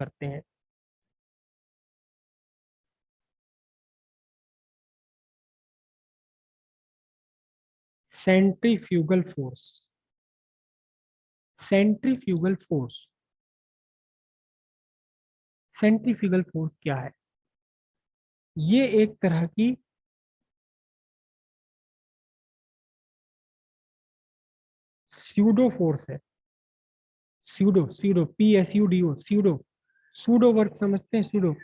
करते हैं। Centrifugal force. Centrifugal force, centrifugal force क्या है? ये एक तरह की स्यूडो फोर्स है। Pseudo, pseudo, PSUDO, pseudo. Pseudo work समझते हैं? सूडो,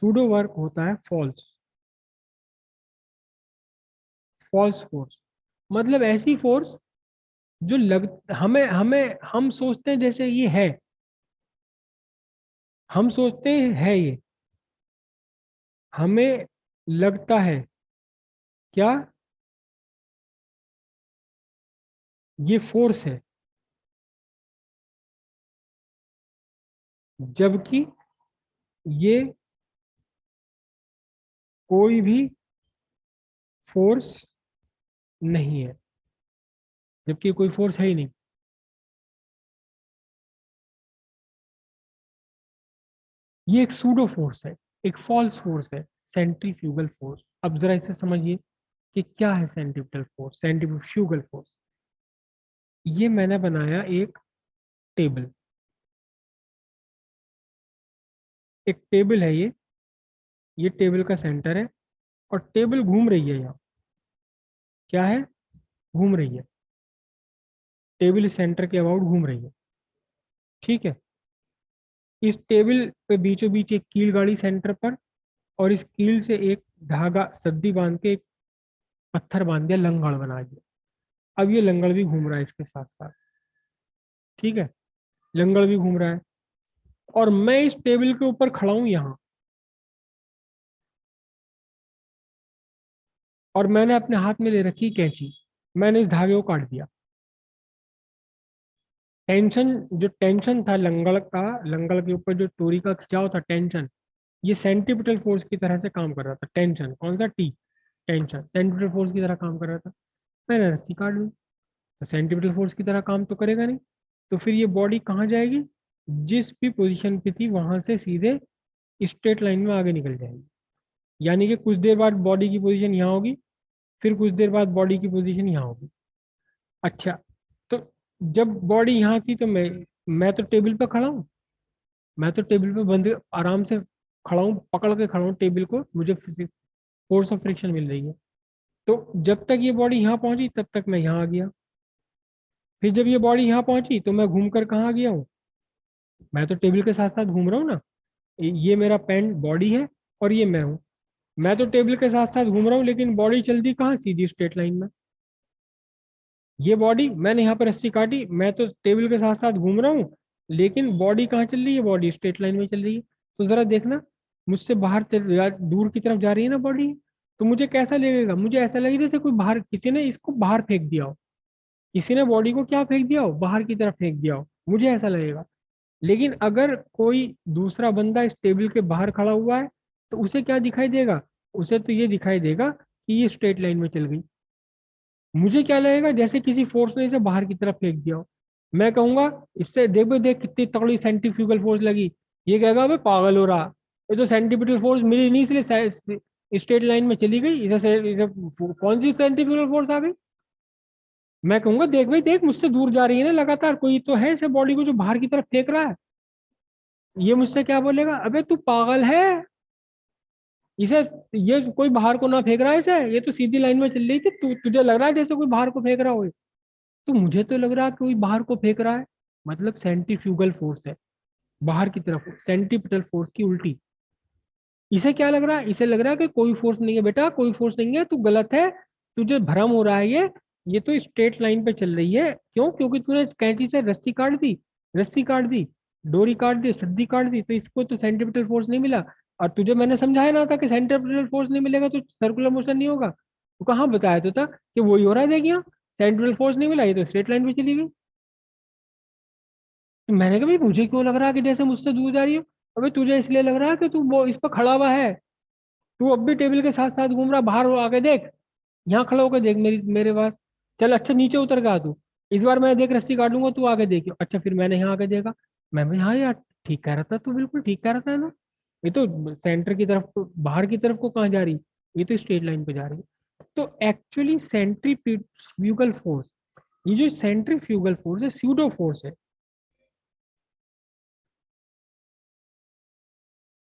सूडो वर्क होता है फॉल्स, फॉल्स फोर्स। मतलब ऐसी फोर्स जो लग, हमें हमें हम सोचते हैं जैसे ये है, हम सोचते हैं है ये, हमें लगता है क्या ये फोर्स है, जबकि ये कोई भी फोर्स नहीं है, जबकि कोई फोर्स है ही नहीं। ये एक सूडो फोर्स है, एक फॉल्स फोर्स है, सेंट्रीफ्यूगल फोर्स। अब जरा इसे समझिए कि क्या है सेंट्रीपिटल फोर्स, सेंट्रीफ्यूगल फोर्स। ये मैंने बनाया एक टेबल, एक टेबल है ये टेबल का सेंटर है, और टेबल घूम रही है यहाँ। क्या है? घूम रही है। टेबल इस सेंटर के अबाउट घूम रही है। ठीक है। इस टेबल पे बीचों बीच एक कील गाड़ी सेंटर पर, और इस कील से एक धागा सद्दी बांध के एक पत्थर बांध दिया, लंगड़ बना दिया। अब ये लंगड़ भी घूम रहा है इसके साथ साथ। ठीक है, लंगड़ भी घूम रहा है, और मैं इस टेबल के ऊपर खड़ा हूं यहाँ, और मैंने अपने हाथ में ले रखी कैंची। मैंने इस धागे को काट दिया। टेंशन, जो टेंशन था लंगड़ का, लंगड़ के ऊपर जो टोरी का खिंचाव था, टेंशन, ये सेंट्रीपिटल फोर्स की तरह से काम कर रहा था। टेंशन कौन सा? टी, टेंशन सेंट्रीपिटल फोर्स की तरह काम कर रहा था। मैंने रस्सी काट दी, तो सेंट्रीपिटल फोर्स की तरह काम तो करेगा नहीं। तो फिर ये बॉडी कहाँ जाएगी? जिस भी पोजीशन पे थी वहां से सीधे स्ट्रेट लाइन में आगे निकल जाएगी। यानी कि कुछ देर बाद बॉडी की पोजीशन यहाँ होगी, फिर कुछ देर बाद बॉडी की पोजीशन यहाँ होगी। अच्छा, तो जब बॉडी यहाँ थी तो मैं तो टेबल पे खड़ा हूँ, मैं तो टेबल पे बंद आराम से खड़ा हूँ, पकड़ के खड़ा हूँ टेबल को, मुझे फोर्स ऑफ फ्रिक्शन मिल रही है। तो जब तक ये बॉडी यहाँ पहुंची तब तक मैं यहाँ आ गया। फिर जब ये बॉडी यहाँ पहुंची तो मैं घूम कर कहाँ आ गया हूँ? मैं तो टेबल के साथ साथ घूम रहा हूँ ना। ये मेरा पेन बॉडी है, और ये मैं हूँ। मैं तो टेबल के साथ साथ घूम रहा हूँ, लेकिन बॉडी चल दी कहाँ? सीधी स्ट्रेट लाइन में। ये बॉडी, मैंने यहाँ पर रस्सी काटी, मैं तो टेबल के साथ साथ घूम रहा हूँ, लेकिन बॉडी कहाँ चल रही है? बॉडी स्ट्रेट लाइन में चल रही है। तो जरा देखना, मुझसे बाहर दूर की तरफ जा रही है ना बॉडी, तो मुझे कैसा लगेगा? मुझे ऐसा लगेगा जैसे कोई बाहर, किसी ने इसको बाहर फेंक दिया हो, किसी ने बॉडी को क्या फेंक दिया हो? बाहर की तरफ फेंक दिया हो, मुझे ऐसा लगेगा। लेकिन अगर कोई दूसरा बंदा इस टेबल के बाहर खड़ा हुआ है, तो उसे क्या दिखाई देगा? उसे तो ये दिखाई देगा कि ये स्ट्रेट लाइन में चल गई। मुझे क्या लगेगा? जैसे किसी फोर्स ने इसे बाहर की तरफ फेंक दिया हो। मैं कहूंगा इससे देख भाई देख कितनी तगड़ी सेंट्रीफ्यूगल फोर्स लगी। ये कहेगा अबे पागल हो रहा, ये तो सेंट्रीपिटल फोर्स मिली नहीं इसलिए स्ट्रेट लाइन में चली गई, इसे कौन सी सेंट्रीफ्यूगल फोर्स आ गई? मैं कहूंगा देख भाई देख, मुझसे दूर जा रही है ना लगातार, कोई तो है इसे बॉडी को जो बाहर की तरफ फेंक रहा है। ये मुझसे क्या बोलेगा? अबे तू पागल है, इसे, ये कोई बाहर को ना फेंक रहा है इसे, ये तो सीधी लाइन में चल रही थी, तुझे लग रहा है जैसे कोई बाहर को फेंक रहा हो। तो मुझे तो लग रहा है कोई बाहर को फेंक रहा है, मतलब सेंट्रीफ्यूगल फोर्स है बाहर की तरफ, सेंट्रीपिटल फोर्स की उल्टी। इसे क्या लग रहा है? इसे लग रहा है कि कोई फोर्स नहीं है बेटा, कोई फोर्स नहीं है, तू गलत है, तुझे भ्रम हो रहा है, ये तो स्ट्रेट लाइन पे चल रही है। क्यों? क्योंकि तूने कैंची से रस्सी काट दी, रस्सी काट दी, डोरी काट दी, सद्दी काट दी, तो इसको तो सेंट्रीपिटल फोर्स नहीं मिला। और तुझे मैंने समझाया ना था कि सेंट्रीपिटल फोर्स नहीं मिलेगा तो सर्कुलर मोशन नहीं होगा। तो कहाँ बताया तो था कि वही हो रहा है, देखिए सेंट्रीपिटल फोर्स नहीं मिला, ये तो स्ट्रेट लाइन पे चली गई। तो मैंने कहा भाई मुझे क्यों लग रहा है कि जैसे मुझसे दूर जा रही हो? अबे तुझे इसलिए लग रहा है कि तू वो इस पर खड़ा हुआ है, तू अब भी टेबल के साथ साथ घूम रहा, बाहर हो आके देख, यहाँ खड़ा होकर देख मेरे पास। चल अच्छा नीचे उतर के आ तू, इस बार मैं देख रस्सी काटूंगा, तू आगे देखियो। अच्छा फिर मैंने यहाँ आके देखा, मैं भी हाँ यार ठीक कह रहा था, तो बिल्कुल ठीक कह रहा था ना। ये तो सेंटर की तरफ बाहर की तरफ को कहाँ जा रही, ये तो स्ट्रेट लाइन पे जा रही है। तो एक्चुअली सेंट्रीफ्यूगल फोर्स, ये जो सेंट्रीफ्यूगल फोर्स है स्यूडो फोर्स है।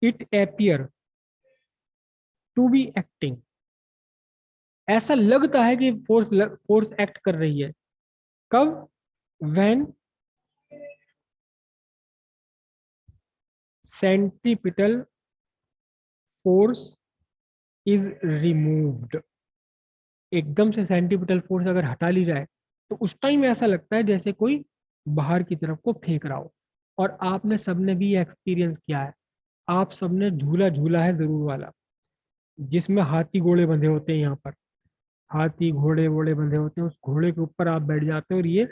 It appear to be acting, ऐसा लगता है कि फोर्स एक्ट कर रही है। कब? When centripetal force is removed. एकदम से सेंट्रीपिटल फोर्स अगर हटा ली जाए तो उस टाइम ऐसा लगता है जैसे कोई बाहर की तरफ को फेंक रहा हो। और आपने सबने भी एक्सपीरियंस किया है, आप सबने झूला झूला है जरूर वाला, जिसमें हाथी घोड़े बंधे होते हैं। यहाँ पर हाथी घोड़े वोड़े बंधे होते हैं, उस घोड़े के ऊपर आप बैठ जाते हो और ये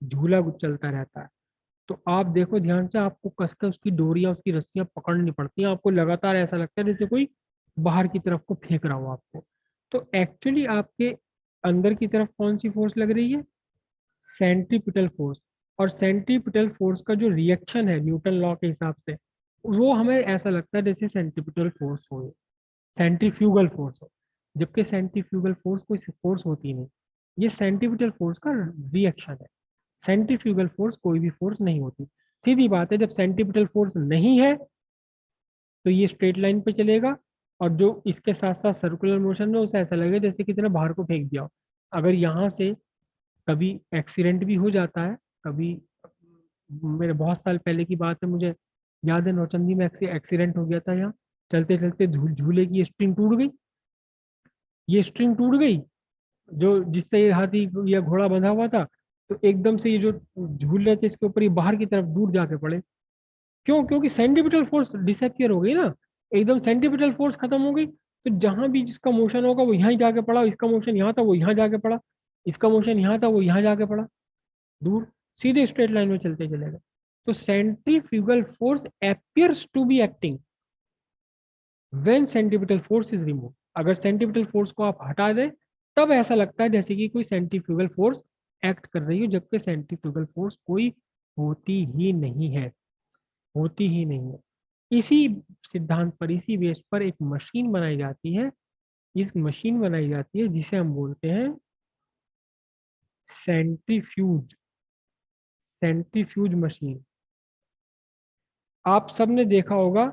झूला चलता रहता है। तो आप देखो ध्यान से, आपको कसकर उसकी डोरियां उसकी रस्सियां पकड़नी पड़ती हैं, आपको लगातार ऐसा लगता है जैसे कोई बाहर की तरफ को फेंक रहा हो आपको। तो एक्चुअली आपके अंदर की तरफ कौन सी फोर्स लग रही है? Centripetal force. और सेंट्रीपिटल फोर्स का जो रिएक्शन है न्यूटन लॉ के हिसाब से, वो हमें ऐसा लगता है जैसे सेंट्रीपिटल फोर्स हो, सेंट्रीफ्यूगल फोर्स हो। जबकि सेंट्रीफ्यूगल फोर्स कोई फोर्स होती नहीं, ये सेंट्रीपिटल फोर्स का रिएक्शन है। सेंट्रीफ्यूगल फोर्स कोई भी फोर्स नहीं होती। सीधी बात है, जब सेंट्रीपिटल फोर्स नहीं है तो ये स्ट्रेट लाइन पे चलेगा, और जो इसके साथ साथ सर्कुलर मोशन में उसे ऐसा लगेगा जैसे किसी ने बाहर को फेंक दिया हो। अगर यहाँ से कभी एक्सीडेंट भी हो जाता है, कभी मेरे बहुत साल पहले की बात है, मुझे याद है नौचंदी में एक्सीडेंट हो गया था। यहाँ चलते चलते झूले की स्ट्रिंग टूट गई, ये स्ट्रिंग टूट गई जो जिससे ये हाथी या घोड़ा बंधा हुआ था। तो एकदम से ये जो झूल रहे थे इसके ऊपर ये बाहर की तरफ दूर जाके पड़े। क्यों? क्योंकि सेंट्रीपिटल फोर्स डिसअपियर हो गई ना, एकदम सेंट्रीपिटल फोर्स खत्म हो गई। तो जहां भी जिसका मोशन होगा वो यहाँ ही जाके पड़ा, इसका मोशन यहाँ था वो यहाँ जाके पड़ा, इसका मोशन यहाँ था वो यहाँ जाके पड़ा, दूर, सीधे स्ट्रेट लाइन में चलते चले गए। तो centrifugal force appears to be acting when centripetal force is remove. अगर सेंट्रीपिटल फोर्स को आप हटा दें तब ऐसा लगता है जैसे कि कोई सेंट्रीफ्यूगल फोर्स एक्ट कर रही हो, जबकि सेंट्रीफ्यूगल फोर्स कोई होती ही नहीं है, होती ही नहीं है। इसी सिद्धांत पर, इसी बेस पर एक मशीन बनाई जाती है, इस मशीन बनाई जाती है जिसे हम बोलते हैं सेंट्रीफ्यूज, सेंट्रीफ्यूज मशीन। आप सबने देखा होगा,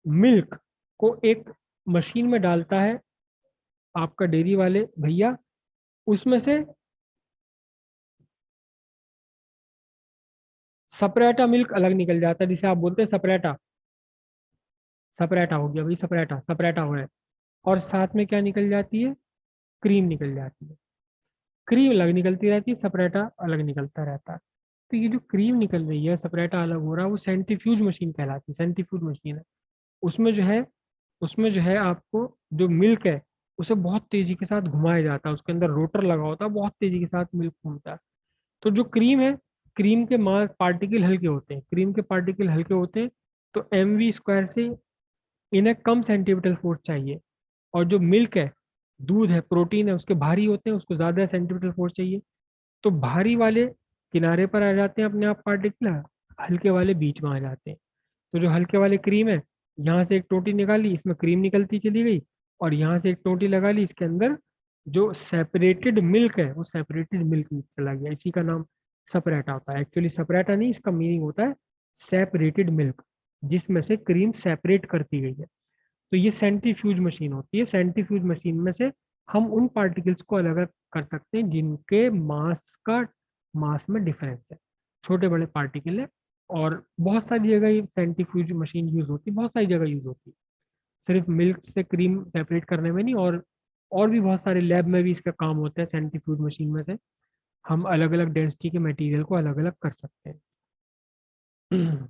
मिल्क को एक मशीन में डालता है आपका डेयरी वाले भैया, उसमें से सपरेटा मिल्क अलग निकल जाता है, जिसे आप बोलते हैं सपरेटा। सपरेटा हो गया भाई, सपरेटा सपरेटा हो है। और साथ में क्या निकल जाती है? क्रीम निकल जाती है। क्रीम अलग निकलती रहती है, सपरेटा अलग निकलता रहता है। तो ये जो क्रीम निकल रही है, सपरेटा अलग हो रहा है, वो सेंट्रीफ्यूज मशीन कहलाती है, सेंट्रीफ्यूज मशीन है। उसमें जो है, उसमें जो है आपको जो मिल्क है उसे बहुत तेजी के साथ घुमाया जाता है, उसके अंदर रोटर लगा होता है, बहुत तेजी के साथ मिल्क घूमता है। तो जो क्रीम है, क्रीम के मास पार्टिकल हल्के होते हैं, क्रीम के पार्टिकल हल्के होते हैं, तो mv² से इन्हें कम सेंटीमीटर फोर्स चाहिए। और जो मिल्क है, दूध है, प्रोटीन है, उसके भारी होते हैं, उसको ज्यादा सेंटीमीटर फोर्स चाहिए। तो भारी वाले किनारे पर आ जाते हैं अपने आप पार्टिकल, हल्के वाले बीच में आ जाते हैं। तो जो हल्के वाले क्रीम है, यहाँ से एक टोटी निकाली, इसमें क्रीम निकलती चली गई, और यहाँ से एक टोटी लगा ली, इसके अंदर जो सेपरेटेड मिल्क है वो सेपरेटेड मिल्क चला गया, इसी का नाम सपरेटा होता है। एक्चुअली सपरेटा नहीं, इसका मीनिंग होता है सेपरेटेड मिल्क, जिसमें से क्रीम सेपरेट करती गई है। तो ये सेंट्रीफ्यूज मशीन होती है। सेंट्रीफ्यूज मशीन में से हम उन पार्टिकल्स को अलग अलग कर सकते हैं जिनके मास में डिफरेंस है, छोटे बड़े पार्टिकल है। और बहुत सारी जगह ये सेंट्रीफ्यूज मशीन यूज होती है, बहुत सारी जगह यूज होती है, सिर्फ मिल्क से क्रीम सेपरेट करने में नहीं, और भी बहुत सारे लैब में भी इसका काम होता है। सेंट्रीफ्यूज मशीन में से हम अलग अलग डेंसिटी के मटेरियल को अलग अलग कर सकते हैं।